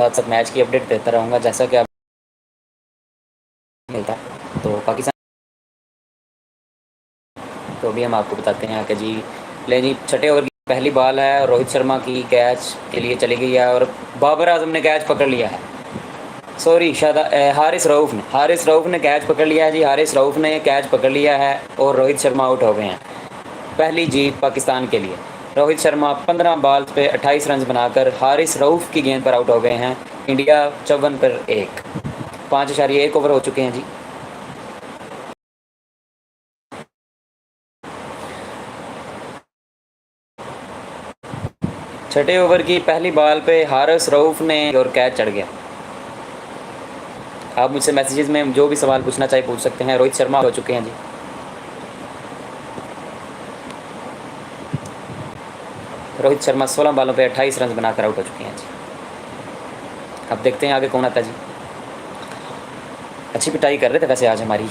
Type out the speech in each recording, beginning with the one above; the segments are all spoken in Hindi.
साथ साथ मैच की अपडेट देता रहूँगा जैसा कि आप मिलता है। तो पाकिस्तान तो अभी हम आपको बताते हैं कि जी ले जी छठे ओवर की पहली बॉल है और रोहित शर्मा की कैच के लिए चली गई है और बाबर आजम ने कैच पकड़ लिया है। सॉरी हारिस रऊफ़ ने कैच पकड़ लिया है जी। हारिस रऊफ़ ने कैच पकड़ लिया है और रोहित शर्मा आउट हो गए हैं। पहली जीत पाकिस्तान के लिए। रोहित शर्मा 15 बॉल पे 28 रन बनाकर हारिस रऊफ़ की गेंद पर आउट हो गए हैं। इंडिया 54 पर 1। 5.1 ओवर हो चुके हैं जी। छठे ओवर की पहली बॉल पे हारिस रऊफ़ ने और कैच चढ़ गया। आप मुझसे मैसेजेस में जो भी सवाल पूछना चाहे पूछ सकते हैं। रोहित शर्मा हो चुके हैं जी। रोहित शर्मा 16 बॉलों पे 28 रन बनाकर आउट हो चुके हैं जी। अब देखते हैं आगे कौन आता है जी। अच्छी पिटाई कर रहे थे वैसे आज हमारी।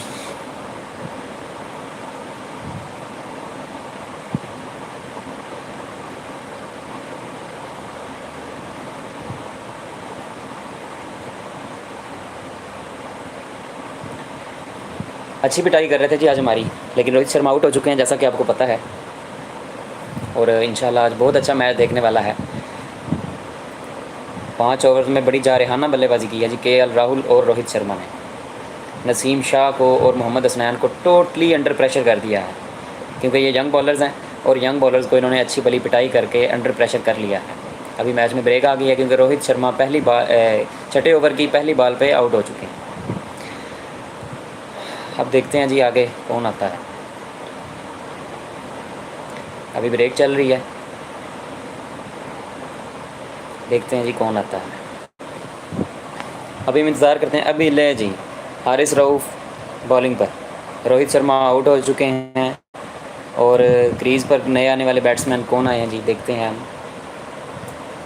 अच्छी पिटाई कर रहे थे जी आज हमारी, लेकिन रोहित शर्मा आउट हो चुके हैं जैसा कि आपको पता है। और इंशाल्लाह आज बहुत अच्छा मैच देखने वाला है। 5 ओवर में बड़ी जारहाना बल्लेबाजी की है जी केएल राहुल और रोहित शर्मा ने। नसीम शाह को और मोहम्मद हसनैन को टोटली अंडर प्रेशर कर दिया है, क्योंकि ये यंग बॉलर्स हैं और यंग बॉलर्स को इन्होंने अच्छी भली पिटाई करके अंडर प्रेशर कर लिया है। अभी मैच में ब्रेक आ गई है क्योंकि रोहित शर्मा छठे ओवर की पहली बॉल पे आउट हो चुके हैं। अब देखते हैं जी आगे कौन आता है। अभी ब्रेक चल रही है, देखते हैं जी कौन आता है। अभी हम इंतज़ार करते हैं। अभी ले जी हारिस रऊफ़ बॉलिंग पर। रोहित शर्मा आउट हो चुके हैं और क्रीज़ पर नए आने वाले बैट्समैन कौन आए हैं जी, देखते हैं हम।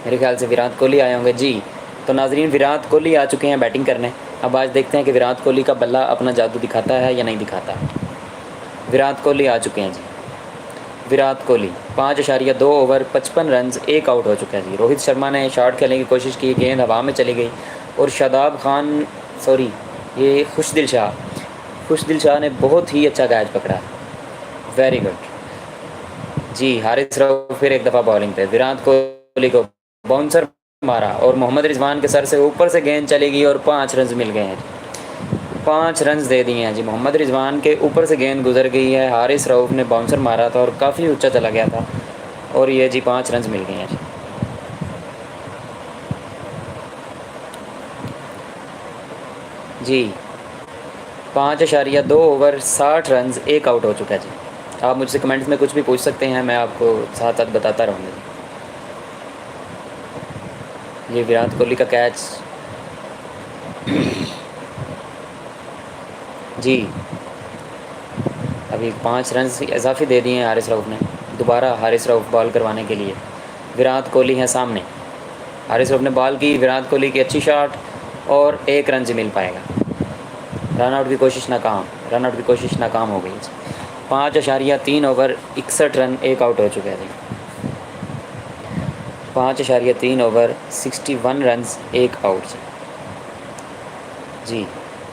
मेरे ख्याल से विराट कोहली आए होंगे जी। तो नाजरीन विराट कोहली आ चुके हैं बैटिंग करने। अब आज देखते हैं कि विराट कोहली का बल्ला अपना जादू दिखाता है या नहीं दिखाता। विराट कोहली आ चुके हैं ji. Virat Kohli 5.2 over 55 run 1 out हो चुका है जी। रोहित शर्मा ने शॉट खेलने की कोशिश की, गेंद हवा में चली गई और ये खुशदिल शाह ने बहुत ही अच्छा कैच पकड़ा। वेरी गुड जी। हारिस राव फिर एक दफ़ा बॉलिंग पे। विराट कोहली को बाउंसर मारा और मोहम्मद रिजवान के सर से ऊपर से गेंद चली गई और 5 रन मिल गए हैं। 5 रन दे दिए हैं जी। मोहम्मद रिजवान के ऊपर से गेंद गुजर गई है। हारिस रऊफ़ ने बाउंसर मारा था और काफ़ी ऊंचा चला गया था और ये जी 5 रन मिल गए हैं जी। जी 5.2 ओवर 60 रन 1 आउट हो चुका है जी। आप मुझसे कमेंट्स में कुछ भी पूछ सकते हैं, मैं आपको साथ साथ बताता रहूँगा जी। ये विराट कोहली का कैच जी। अभी 5 रन इजाफी दे दिए हैं हारिस रऊफ़ ने। दोबारा हारिस रऊफ़ बॉल करवाने के लिए विराट कोहली हैं सामने। हारिस रऊफ़ ने बॉल की, विराट कोहली की अच्छी शॉट और 1 रन मिल पाएगा। रन आउट की कोशिश नाकाम हो गई। 5.3 ओवर 61 रन 1 आउट हो चुके हैं जी। 5.3 ओवर 61 रन 1 आउट जी।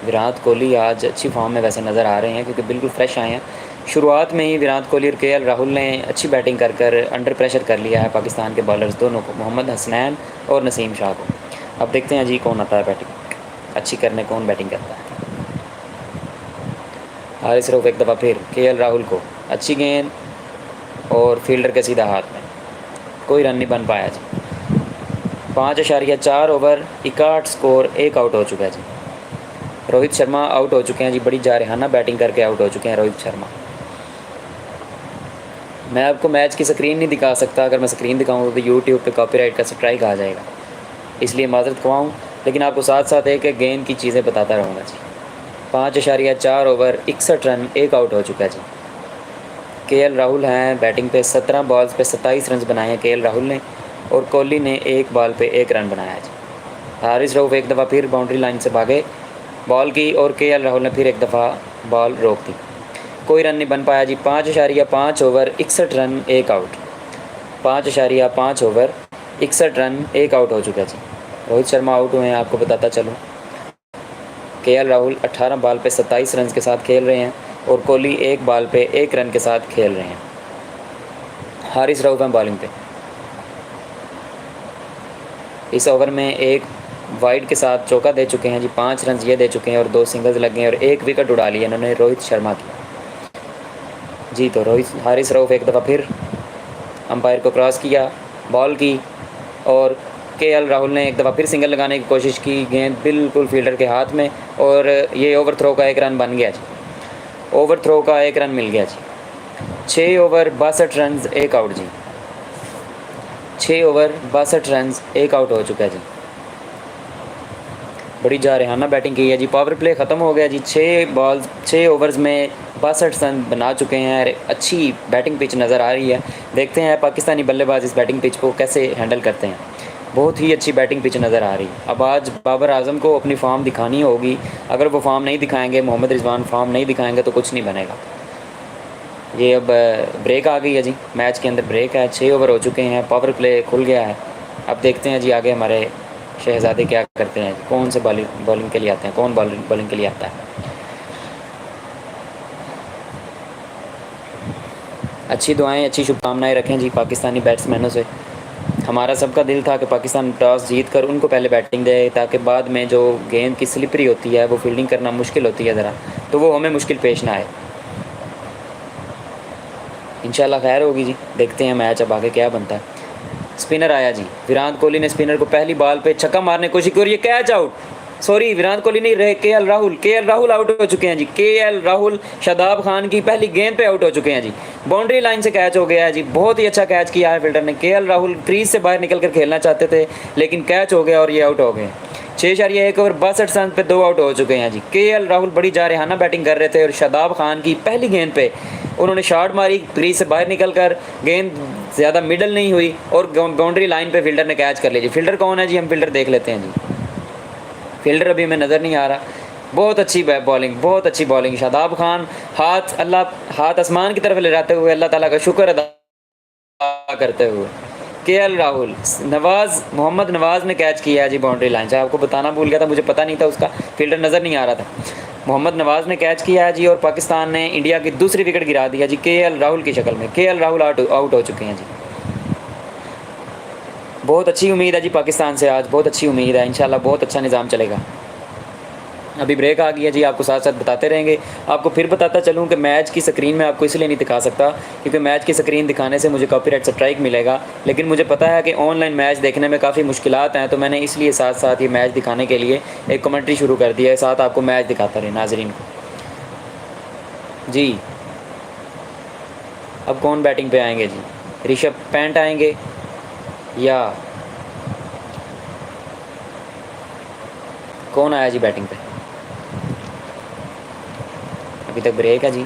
विराट कोहली आज अच्छी फॉर्म में वैसे नज़र आ रहे हैं क्योंकि बिल्कुल फ्रेश आए हैं। शुरुआत में ही विराट कोहली और केएल राहुल ने अच्छी बैटिंग कर अंडर प्रेशर कर लिया है पाकिस्तान के बॉलर्स दोनों को, मोहम्मद हसनैन और नसीम शाह को। अब देखते हैं जी कौन आता है बैटिंग अच्छी करने, कौन बैटिंग करता है। हारिस रऊफ़ एक दफ़ा फिर केएल राहुल को, अच्छी गेंद और फील्डर के सीधा हाथ में, कोई रन नहीं बन पाया जी। 5.4 ओवर 61 स्कोर 1 आउट हो चुका है जी। रोहित शर्मा आउट हो चुके हैं जी। बड़ी जारहाना बैटिंग करके आउट हो चुके हैं रोहित शर्मा। मैं आपको मैच की स्क्रीन नहीं दिखा सकता, अगर मैं स्क्रीन दिखाऊंगा तो यूट्यूब पे कॉपीराइट का स्ट्राइक आ जाएगा, इसलिए माजरत खवाऊँ, लेकिन आपको साथ साथ एक एक गेंद की चीज़ें बताता रहूँगा जी। 5.4 ओवर 61 रन 1 आउट हो चुका है जी। केएल राहुल हैं बैटिंग पे। 17 बॉल्स पे 27 रन बनाए हैं केएल राहुल ने और कोहली ने 1 बॉल पे 1 रन बनाया है जी। हारिस रऊफ़ एक दफ़ा फिर बाउंड्री लाइन से भागे, बॉल की और केएल राहुल ने फिर एक दफ़ा बॉल रोक दी, कोई रन नहीं बन पाया जी। 5.5 over 61 run 1 out. 5.5 over 61 run 1 out हो चुका जी। रोहित शर्मा आउट हुए हैं, आपको बताता चलूँ। केएल राहुल 18 बॉल पे 27 रन के साथ खेल रहे हैं और कोहली 1 बॉल पे 1 रन के साथ खेल रहे हैं। हारिस रऊफ हैं बॉलिंग पे। इस ओवर में एक वाइड के साथ चौका दे चुके हैं जी, 5 रन ये दे चुके हैं और 2 सिंगल्स लगे हैं और 1 विकेट उड़ा लिया इन्होंने रोहित शर्मा की। जी तो हारिस रऊफ एक दफ़ा फिर अंपायर को क्रॉस किया, बॉल की, और केएल राहुल ने एक दफ़ा फिर सिंगल लगाने की कोशिश की, गेंद बिल्कुल फील्डर के हाथ में, और ये ओवर थ्रो का 1 रन बन गया जी। ओवर थ्रो का 1 रन मिल गया जी। 6 ओवर 62 रन 1 आउट जी। 6 ओवर 62 रन 1 आउट हो चुका है जी। बड़ी जारहाना बैटिंग की है जी। पावर प्ले ख़त्म हो गया जी। 6 ओवर्स में 62 रन बना चुके हैं। अच्छी बैटिंग पिच नज़र आ रही है। देखते हैं पाकिस्तानी बल्लेबाज इस बैटिंग पिच को कैसे हैंडल करते हैं। बहुत ही अच्छी बैटिंग पिच नज़र आ रही है। अब आज बाबर आजम को अपनी फॉर्म दिखानी होगी। अगर वो फॉर्म नहीं दिखाएंगे, मोहम्मद रिजवान फॉर्म नहीं दिखाएंगे तो कुछ नहीं बनेगा। ये अब ब्रेक आ गई है जी, मैच के अंदर ब्रेक है। 6 ओवर हो चुके हैं, पावर प्ले खुल गया है। अब देखते हैं जी आगे हमारे शहजादे क्या करते हैं, कौन से बॉलिंग के लिए आते हैं, कौन बॉलिंग के लिए आता है। अच्छी दुआएं, अच्छी शुभकामनाएं रखें जी पाकिस्तानी बैट्समैनों से। हमारा सबका दिल था कि पाकिस्तान टॉस जीत कर उनको पहले बैटिंग दे, ताकि बाद में जो गेंद की स्लिपरी होती है, वो फील्डिंग करना मुश्किल होती है ज़रा, तो वो हमें मुश्किल पेश ना आए। इंशाल्लाह खैर होगी जी। देखते हैं मैच अब आगे क्या बनता है। स्पिनर आया जी, विराट कोहली ने स्पिनर को पहली बॉल पे छक्का मारने की कोशिश की और ये catch out. Sorry, Virat Kohli नहीं रहे, केएल राहुल आउट हो चुके हैं जी। केएल राहुल शादाब खान की पहली गेंद पे आउट हो चुके हैं जी। बाउंड्री लाइन से कैच हो गया है जी। बहुत ही अच्छा कैच किया है फील्डर ने। केएल राहुल क्रीज से बाहर निकल कर खेलना चाहते थे, लेकिन कैच हो गया और ये आउट हो गए। 6.1 ओवर 62 रन पे 2 आउट हो चुके हैं जी। केएल राहुल बड़ी जारहाना बैटिंग कर रहे थे और शादाब खान की पहली गेंद पे उन्होंने शॉट मारी, क्रीज से बाहर निकल कर, गेंद ज़्यादा मिडल नहीं हुई और बाउंड्री लाइन पे फील्डर ने कैच कर लिया जी। फील्डर कौन है जी, हम फील्डर देख लेते हैं जी। फील्डर अभी हमें नज़र नहीं आ रहा। बहुत अच्छी बॉलिंग, बहुत अच्छी बॉलिंग। शादाब खान हाथ आसमान की तरफ ले जाते हुए अल्लाह ताला का शुक्र अदा करते हुए, केएल राहुल, मोहम्मद नवाज़ ने कैच किया है जी बाउंड्री लाइन से। आपको बताना भूल गया था, मुझे पता नहीं था उसका, फील्डर नज़र नहीं आ रहा था। मोहम्मद नवाज़ ने कैच किया है जी और पाकिस्तान ने इंडिया की दूसरी विकेट गिरा दिया जी केएल राहुल की शक्ल में। केएल राहुल आउट हो चुके हैं जी। बहुत अच्छी उम्मीद है जी पाकिस्तान से आज, बहुत अच्छी उम्मीद है। इंशाल्लाह बहुत अच्छा निज़ाम चलेगा। अभी ब्रेक आ गई है जी, आपको साथ साथ बताते रहेंगे। आपको फिर बताता चलूँ कि मैच की स्क्रीन में आपको इसलिए नहीं दिखा सकता क्योंकि मैच की स्क्रीन दिखाने से मुझे कॉपीराइट स्ट्राइक मिलेगा, लेकिन मुझे पता है कि ऑनलाइन मैच देखने में काफ़ी मुश्किलात हैं, तो मैंने इसलिए साथ साथ ये मैच दिखाने के लिए एक कमेंट्री शुरू कर दिया है, साथ आपको मैच दिखाता रहे नाजरीन को जी। अब कौन बैटिंग पे आएंगे जी, ऋषभ पंत आएंगे या कौन आया जी बैटिंग पे? अभी तक ब्रेक है जी।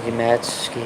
ये मैच की